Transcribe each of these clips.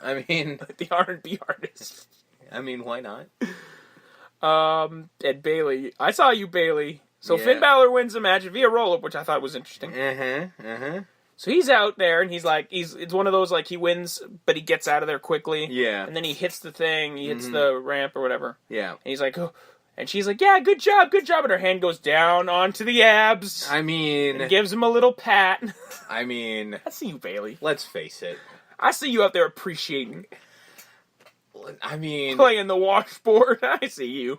I mean... the R&B artist. I mean, why not? And Bailey. I saw you, Bailey. So Finn Balor wins the match via roll-up, which I thought was interesting. So he's out there, and he's like, it's one of those, like, he wins, but he gets out of there quickly. Yeah. And then he hits the thing, he hits the ramp or whatever. Yeah. And he's like, oh. And she's like, yeah, good job. And her hand goes down onto the abs. I mean... And gives him a little pat. I mean... I see you, Bailey. Let's face it. I see you out there appreciating. I mean... Playing the washboard. I see you.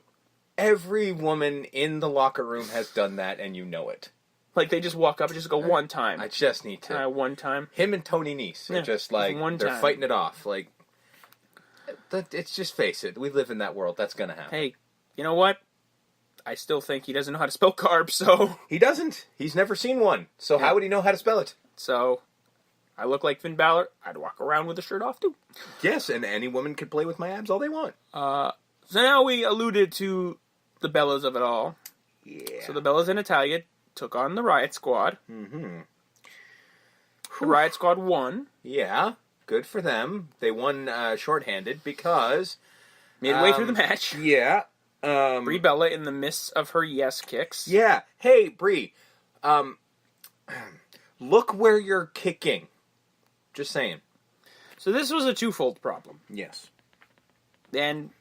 Every woman in the locker room has done that, and you know it. Like, they just walk up and just go, one time. I just need to. One time. Him and Tony Nese are just like, they're fighting it off. Like, it's just face it. We live in that world. That's going to happen. Hey, you know what? I still think he doesn't know how to spell carbs, so... He doesn't. He's never seen one. So how would he know how to spell it? So, I look like Finn Balor. I'd walk around with the shirt off, too. Yes, and any woman could play with my abs all they want. So now we alluded to the Bellas of it all. Yeah. So the Bellas and Natalia took on the Riot Squad. Mm-hmm. The Riot Squad won. Yeah, good for them. They won shorthanded because... Midway through the match. Yeah. Brie Bella in the midst of her yes kicks. Yeah. Hey, Brie. Look where you're kicking. Just saying. So this was a twofold problem. Yes. And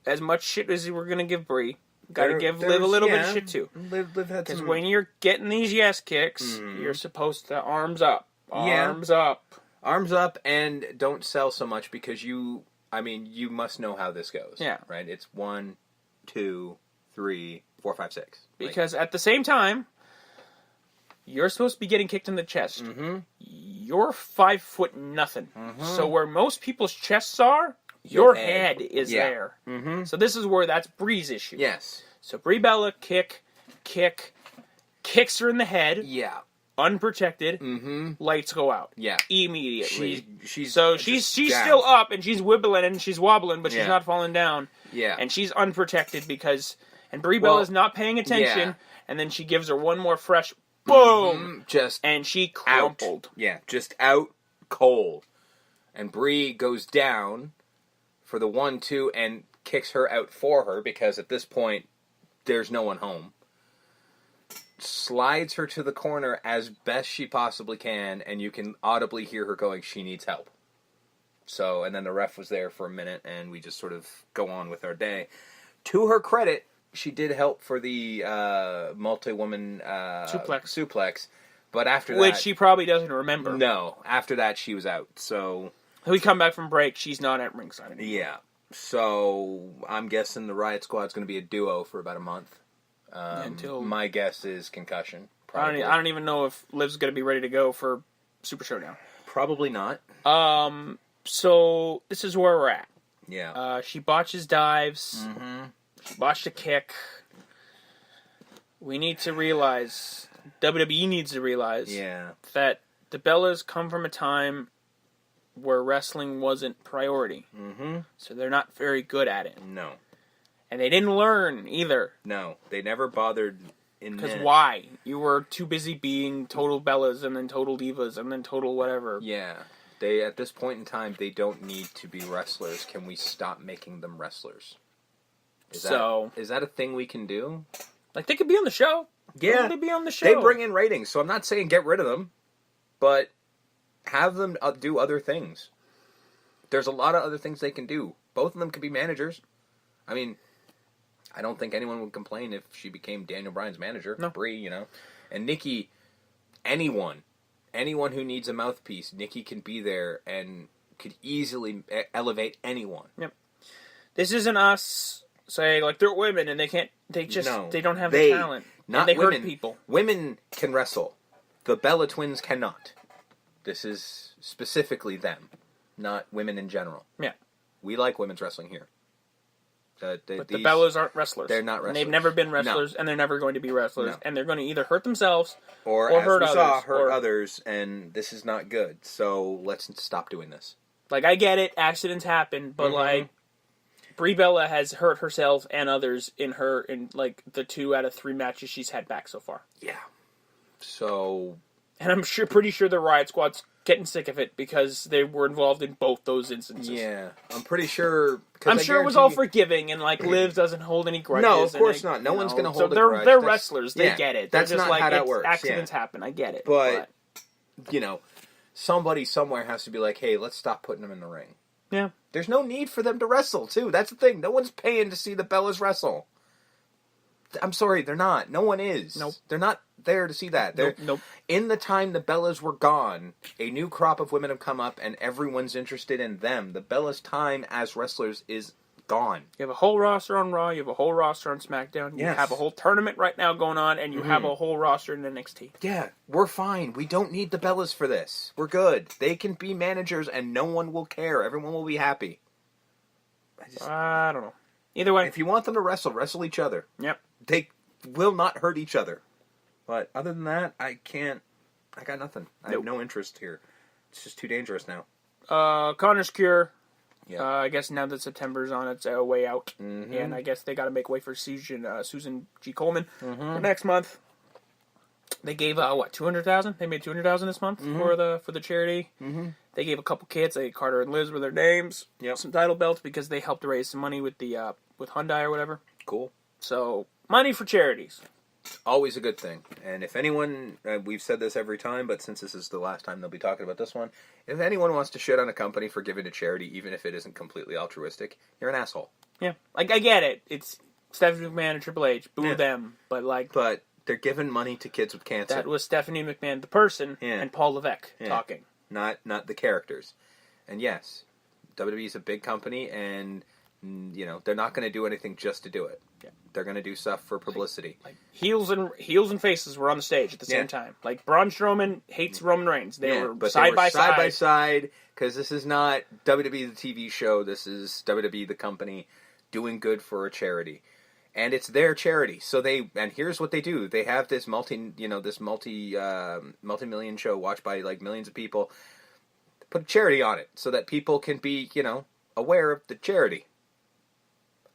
as much shit as we're going to give Brie, got to give Liv a little bit of shit too. Liv had because when you're getting these yes kicks, you're supposed to arms up. Arms up. Arms up, and don't sell so much because you must know how this goes. Yeah. Right? It's 1, 2, 3, 4, 5, 6. Because at the same time, you're supposed to be getting kicked in the chest. Mm-hmm. You're 5 foot nothing. Mm-hmm. So where most people's chests are, your head is there. Mm-hmm. So this is where that's Brie's issue. Yes. So Brie Bella kicks her in the head. Yeah. Unprotected. Mm-hmm. Lights go out. Yeah. Immediately. She's still up and she's wibbling and she's wobbling, but she's not falling down. Yeah. And she's unprotected and Brie Bella's not paying attention. Yeah. And then she gives her one more fresh boom. Just and she crumpled. Out. Yeah, just out cold. And Brie goes down for the 1-2 and kicks her out for her because at this point there's no one home. Slides her to the corner as best she possibly can, and you can audibly hear her going, she needs help. So, and then the ref was there for a minute, and we just sort of go on with our day. To her credit, she did help for the multi-woman suplex, but after that... Which she probably doesn't remember. No, after that she was out, so... We come back from break, she's not at ringside anymore. Yeah, so I'm guessing the Riot Squad's going to be a duo for about a month. Until my guess is concussion. Probably. I don't even know if Liv's going to be ready to go for Super Showdown. Probably not. So this is where we're at. Yeah. She botches dives. Mm-hmm. She botched a kick. We need to realize, WWE needs to realize, that the Bellas come from a time where wrestling wasn't priority. Mm-hmm. So they're not very good at it. No. And they didn't learn either. No, they never bothered. Because why? You were too busy being total Bellas and then total Divas and then total whatever. Yeah. They, at this point in time, they don't need to be wrestlers. Can we stop making them wrestlers? Is that a thing we can do? Like, they could be on the show. Yeah. They could be on the show. They bring in ratings, so I'm not saying get rid of them, but have them do other things. There's a lot of other things they can do. Both of them could be managers. I mean... I don't think anyone would complain if she became Daniel Bryan's manager. No. Brie, And Nikki, anyone who needs a mouthpiece, Nikki can be there and could easily elevate anyone. Yep. This isn't us saying, like, they're women and they don't have the talent. Not and they women. hurt people. Women can wrestle. The Bella Twins cannot. This is specifically them, not women in general. Yeah. We like women's wrestling here. But the Bellas aren't wrestlers. They're not wrestlers. And they've never been wrestlers, and they're never going to be wrestlers. No. And they're going to either hurt themselves or hurt others. Hurt others, and this is not good. So let's stop doing this. Like, I get it, accidents happen, but like, Brie Bella has hurt herself and others in like the 2 out of 3 matches she's had back so far. Yeah. So, and I'm pretty sure the Riot Squad's getting sick of it because they were involved in both those instances. Yeah, I'm pretty sure. I'm sure it was all forgiving, and like Liv doesn't hold any grudges. No, of course not. No one's going to hold a grudge. They're wrestlers. They get it. That's just not like, how that works. Accidents happen. I get it. But, you know, somebody somewhere has to be like, hey, let's stop putting them in the ring. Yeah. There's no need for them to wrestle, too. That's the thing. No one's paying to see the Bellas wrestle. I'm sorry, they're not. No one is. Nope. They're not there to see that. Nope. In the time the Bellas were gone, a new crop of women have come up, and everyone's interested in them. The Bellas' time as wrestlers is gone. You have a whole roster on Raw. You have a whole roster on SmackDown. You have a whole tournament right now going on, and you have a whole roster in NXT. Yeah, we're fine. We don't need the Bellas for this. We're good. They can be managers, and no one will care. Everyone will be happy. I don't know. Either way. If you want them to wrestle each other. Yep. They will not hurt each other. But other than that, I got nothing. I have no interest here. It's just too dangerous now. Connor's Cure. Yeah. I guess now that September's on its way out. Mm-hmm. And I guess they got to make way for Susan G. Coleman for next month. They gave, $200,000? They made $200,000 this month for the charity. Mm-hmm. They gave a couple kids, Carter and Liz were their names, some title belts because they helped raise some money with the with Hyundai or whatever. Cool. So, money for charities. Always a good thing. And if anyone, we've said this every time, but since this is the last time they'll be talking about this one, if anyone wants to shit on a company for giving to charity, even if it isn't completely altruistic, you're an asshole. Yeah. Like, I get it. It's Stephanie McMahon and Triple H. Boo them. But, But they're giving money to kids with cancer. That was Stephanie McMahon, the person, and Paul Levesque talking. Not the characters. And yes, WWE is a big company, and, you know, they're not going to do anything just to do it. Yeah. They're going to do stuff for publicity. Like heels and faces were on the stage at the same time. Like Braun Strowman hates Roman Reigns. They were side by side because this is not WWE the TV show. This is WWE the company doing good for a charity, and it's their charity. So and here's what they do: they have this multi-million show watched by like millions of people. Put a charity on it so that people can be aware of the charity.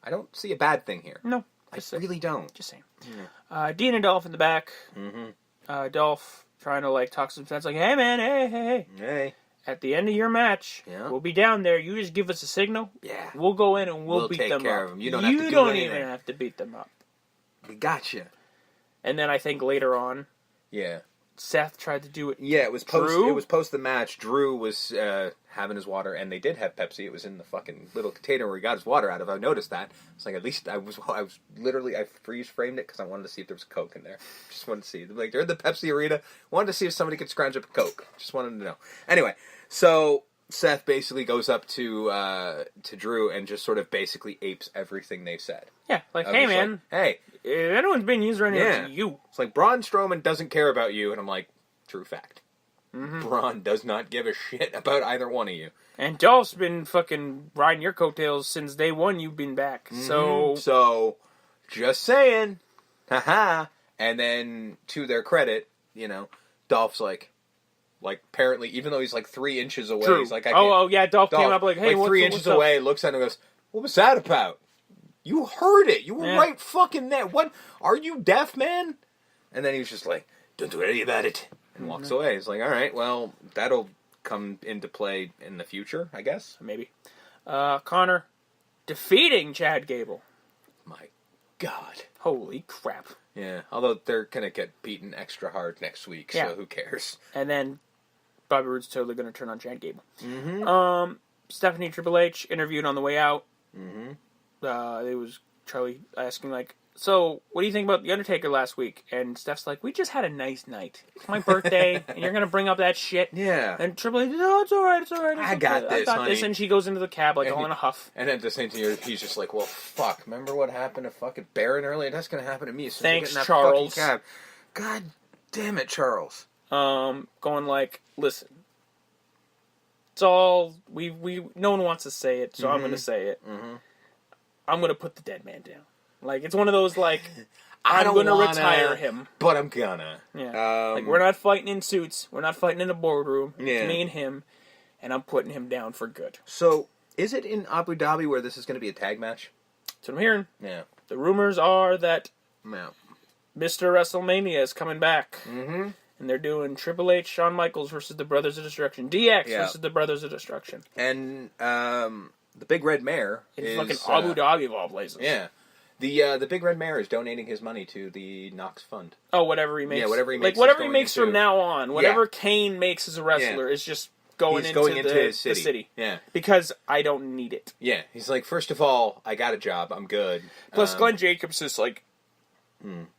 I don't see a bad thing here. No. I really don't. Just saying. Yeah. Dean and Dolph in the back. Mm-hmm. Dolph trying to talk some sense like, hey man, hey. At the end of your match, we'll be down there. You just give us a signal. Yeah. We'll go in and we'll beat them up. We'll take care of them. You don't have to do anything. Even have to beat them up. We gotcha. And then I think later on, Seth tried to do it. Yeah, it was post the match. Drew was having his water, and they did have Pepsi. It was in the fucking little container where he got his water out of. I noticed that. It's like at least I was literally I freeze framed it because I wanted to see if there was a Coke in there. Just wanted to see. Like they're in the Pepsi arena. Wanted to see if somebody could scrounge up a Coke. Just wanted to know. Anyway, so Seth basically goes up to Drew and just sort of basically apes everything they said. Yeah, like hey man, hey. If anyone's being used right now, it's you. It's like, Braun Strowman doesn't care about you, and I'm like, true fact. Mm-hmm. Braun does not give a shit about either one of you. And Dolph's been fucking riding your coattails since day one you've been back, So, just saying. Haha. And then, to their credit, Dolph's like, apparently, even though he's 3 inches away, he's like, Dolph came up like, hey, what's 3 inches away, looks at him and goes, what was that about? You heard it. You were right fucking there. What? Are you deaf, man? And then he was just like, don't worry about it. And walks away. He's like, all right, well, that'll come into play in the future, I guess. Maybe. Connor defeating Chad Gable. My God. Holy crap. Yeah, although they're going to get beaten extra hard next week, so who cares? And then Bobby Roode's totally going to turn on Chad Gable. Mm-hmm. Stephanie Triple H interviewed on the way out. Mm-hmm. It was Charlie asking, so, what do you think about The Undertaker last week? And Steph's like, we just had a nice night. It's my birthday, and you're going to bring up that shit? Yeah. And Triple H, no, it's all right. I got this, and she goes into the cab, all in a huff. And at the same time, he's just like, well, fuck, remember what happened to fucking Baron earlier? That's going to happen to me. So thanks, Charles. Cab. God damn it, Charles. Going listen. It's all, no one wants to say it, so I'm going to say it. Mm-hmm. I'm going to put the dead man down. It's one of those, I'm going to retire him. But I'm gonna. Yeah. We're not fighting in suits. We're not fighting in a boardroom. Yeah. It's me and him. And I'm putting him down for good. So, is it in Abu Dhabi where this is going to be a tag match? That's what I'm hearing. Yeah. The rumors are that Mr. WrestleMania is coming back. Mm-hmm. And they're doing Triple H, Shawn Michaels versus the Brothers of Destruction. DX versus the Brothers of Destruction. And the Big Red Mare in fucking Abu Dhabi of all places. Yeah. The Big Red Mare is donating his money to the Knox Fund. Oh, whatever he makes. Yeah, whatever he makes. Like, whatever he makes from now on. Whatever Kane makes as a wrestler is just going into his the city. Yeah. Because I don't need it. Yeah. He's like, first of all, I got a job. I'm good. Plus, Glenn Jacobs is, like,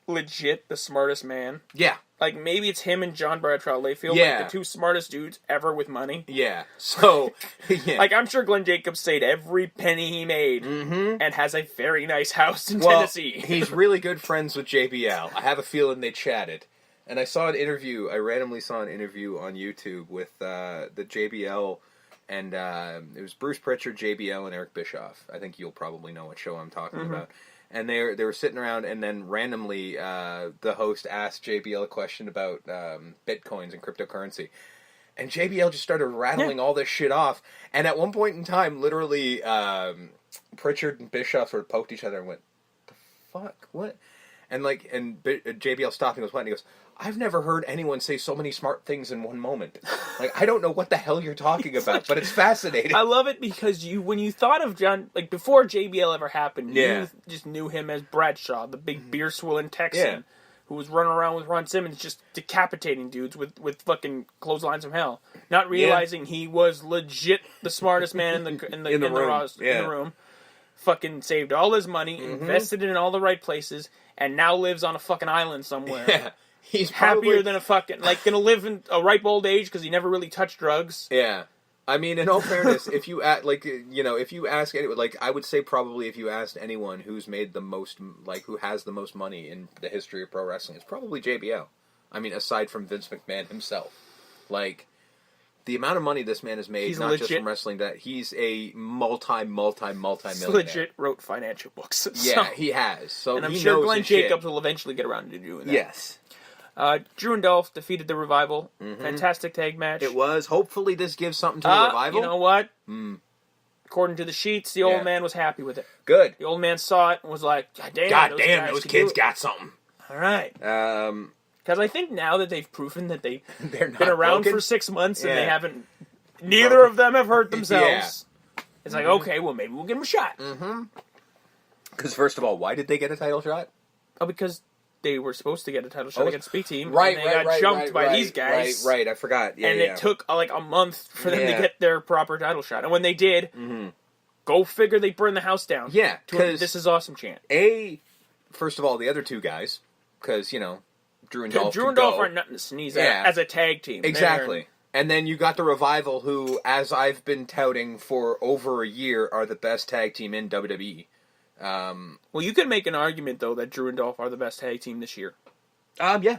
legit the smartest man. Yeah. Like, maybe it's him and John Bradshaw Layfield, like the two smartest dudes ever with money. Yeah. So, like, I'm sure Glenn Jacobs saved every penny he made and has a very nice house in Tennessee. He's really good friends with JBL. I have a feeling they chatted. And I randomly saw an interview on YouTube with the JBL, and it was Bruce Pritchard, JBL, and Eric Bischoff. I think you'll probably know what show I'm talking about. And they were sitting around, and then randomly the host asked JBL a question about bitcoins and cryptocurrency. And JBL just started rattling all this shit off. And at one point in time, literally, Pritchard and Bischoff sort of poked each other and went, "The fuck? What?" And JBL stopped and goes, "What?" And he goes, "I've never heard anyone say so many smart things in one moment. Like, I don't know what the hell you're talking about, but it's fascinating." I love it because when you thought of John, like, before JBL ever happened, you just knew him as Bradshaw, the big beer-swilling Texan who was running around with Ron Simmons just decapitating dudes with fucking clotheslines from hell. Not realizing he was legit the smartest man in the room. Fucking saved all his money, invested it in all the right places, and now lives on a fucking island somewhere. Yeah. He's happier than a fucking, like, gonna live in a ripe old age because he never really touched drugs. Yeah. I mean, in all fairness, if you if you ask anyone, like, I would say probably if you asked anyone who's made the most, like, who has the most money in the history of pro wrestling, it's probably JBL. I mean, aside from Vince McMahon himself. Like, the amount of money this man has made, not just from wrestling, that he's a multi-millionaire. Legit wrote financial books. Yeah, he has. So, and I'm sure Glenn Jacobs will eventually get around to doing that. Yes. Drew and Dolph defeated the Revival. Fantastic tag match. It was. Hopefully this gives something to the Revival. You know what? According to the sheets, the old man was happy with it. Good. The old man saw it and was like, God damn, those kids got something. All right. Because I think now that they've proven that they've been around for 6 months and they haven't... Neither of them have hurt themselves. It's like, okay, well, maybe we'll give them a shot. Because, first of all, why did they get a title shot? Oh, because they were supposed to get a title shot against B Team. Right, and they got jumped by these guys. Right, I forgot. Yeah, and it took like a month for them to get their proper title shot. And when they did, go figure, they burned the house down. Yeah, because this is awesome chant. First of all, the other two guys, because, Drew and Dolph aren't nothing to sneeze at as a tag team. Exactly. And then you got the Revival, who, as I've been touting for over a year, are the best tag team in WWE. Well, you can make an argument, though, that Drew and Dolph are the best tag team this year. Yeah.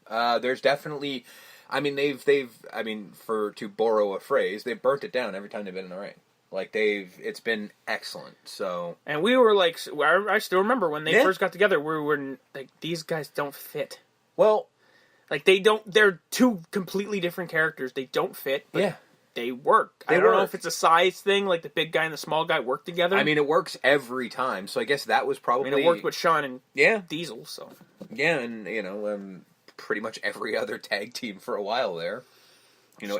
There's definitely... I mean, to borrow a phrase, they've burnt it down every time they've been in the ring. Like, it's been excellent, so... And we were like... I still remember when they first got together, we were like, these guys don't fit. Well... Like, they're two completely different characters. They don't fit, but they work. I don't know if it's a size thing, like the big guy and the small guy work together. I mean, it works every time, so I guess that was probably... it worked with Shawn and Diesel, so... Yeah, and, pretty much every other tag team for a while there.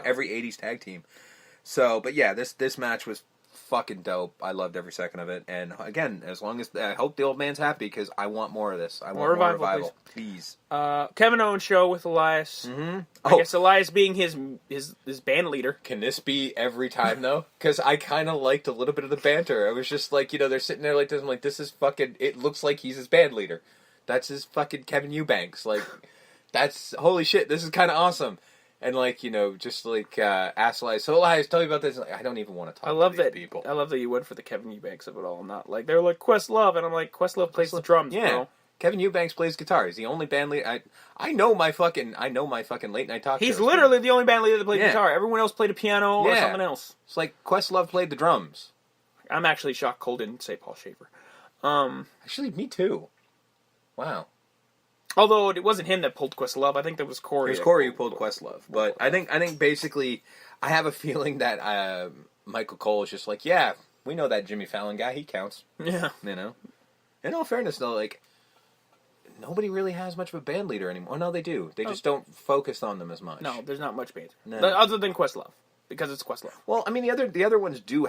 Every 80s tag team. So, but yeah, this match was fucking dope. I loved every second of it. And again, as long as... I hope the old man's happy, because I want more of this. I want more Revival. Please. Kevin Owens show with Elias. I guess Elias being his band leader. Can this be every time, though? Because I kind of liked a little bit of the banter. I was just like, they're sitting there like this. I'm like, this is fucking... It looks like he's his band leader. That's his fucking Kevin Eubanks. Like, that's... Holy shit, this is kind of awesome. And, just ask Elias, so Elias, tell me about this. Like, I don't even want to talk to these people. I love that you went for the Kevin Eubanks of it all. Not like, they're like, Questlove, and I'm like, Questlove plays the drums, bro. Kevin Eubanks plays guitar. He's the only band leader. I know my fucking late night talk shows. He's literally the only band leader that played guitar. Everyone else played a piano or something else. It's like Questlove played the drums. I'm actually shocked Cole didn't say Paul Schaefer. Actually, me too. Wow. Although it wasn't him that pulled Questlove, I think that was Corey. It was Corey who pulled Questlove, but I think basically, I have a feeling that Michael Cole is just like, yeah, we know that Jimmy Fallon guy, he counts. Yeah, In all fairness, though, like, nobody really has much of a band leader anymore. Oh, no, they do. They just don't focus on them as much. No, there's not much banter. No. Other than Questlove. Because it's Questlove. Well, I mean, the other ones do